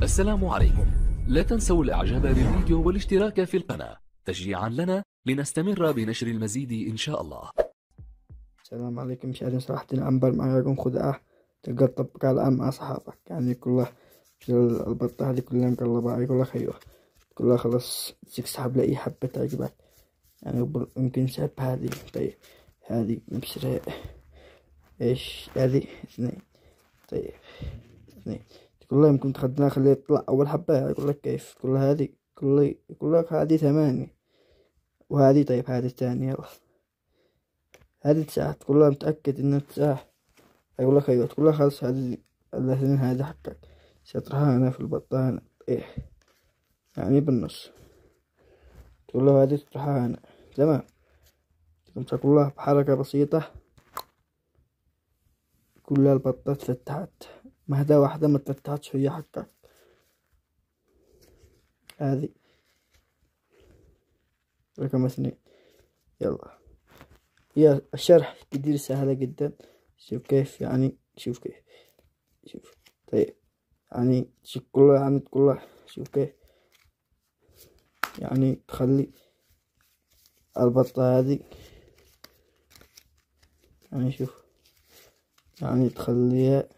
السلام عليكم. لا تنسوا الإعجاب بالفيديو والاشتراك في القناة تشجيعا لنا لنستمر بنشر المزيد إن شاء الله. السلام عليكم. مش عارف صراحة العنبر معاكم خدعة. تقدر تطبقها الآن مع أصحابك، يعني كلها البطة هذه كلها مقلبة، يقول لك أيوه كلها خلاص تسحب لأي حبة تعجبك. يعني يمكن سحب هذه. طيب هذه نبشرها إيش هذه 2. طيب 2 كلها يمكن تخدناها خليه يطلع أول حبة. يقول لك كيف كلها هذه يقول لك هذه 8 وهذه. طيب هذه الثانية يلا هذه 9. تقول له متأكد إنها 9؟ يقول لك أيوة. تقول له خلاص هذه الاثنين هذه حقك، سطرها أنا في البطانة. إيه يعني بالنص. تقول له هذه سطرها أنا تمام. تقول له بحركة بسيطة كل البطات فتحت، مهدا واحدة ما تفتحتش هي حقك. هذه رقم 2 يلا. هي الشرح كتير سهلة جدا. شوف كيف يعني شوف كيف شوف. طيب يعني كلها يعني كلها شوف كيف يعني تخلي البطة هذه يعني شوف يعني تخليها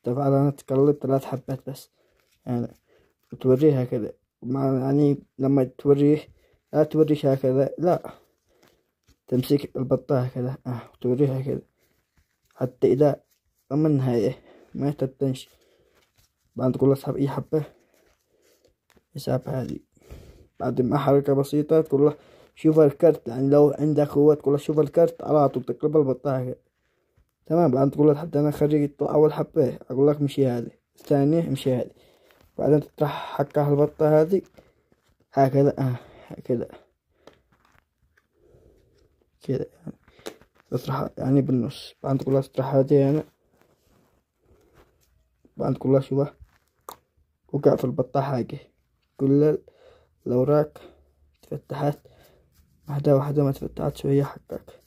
تفعلها تقلب 3 حبات بس يعني وتوريها كذا. يعني لما توريه لا توريش هكذا، لا تمسك البطة هكذا وتوريها كذا حتى إذا أما النهاية ما تبتنش. بعد تقول اسحب أي حبة اسحب هذه. بعد ما حركة بسيطة تقول له شوف الكرت، يعني لو عندك قوة تقول له شوف الكرت على طول تقلب البطة هكذا تمام. بعدين تقول له لحد أنا خرج يطلع أول حبة أقول لك مشي هذه، الثانية مشي هذه. بعدين تطرح حقها البطة هذه هكذا هكذا كذا يعني تطرح يعني بالنص. بعدين تقول له تطرح هذه هنا. بعدين تقول له شوفه وقع في البطة حاجة كل الأوراق تفتحت، واحدة ما تفتحتش وهي حقك.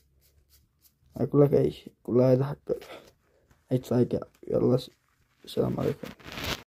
أقول لك أي شيء كل هذا حقك. أي تفاجأ. يلا السلام عليكم.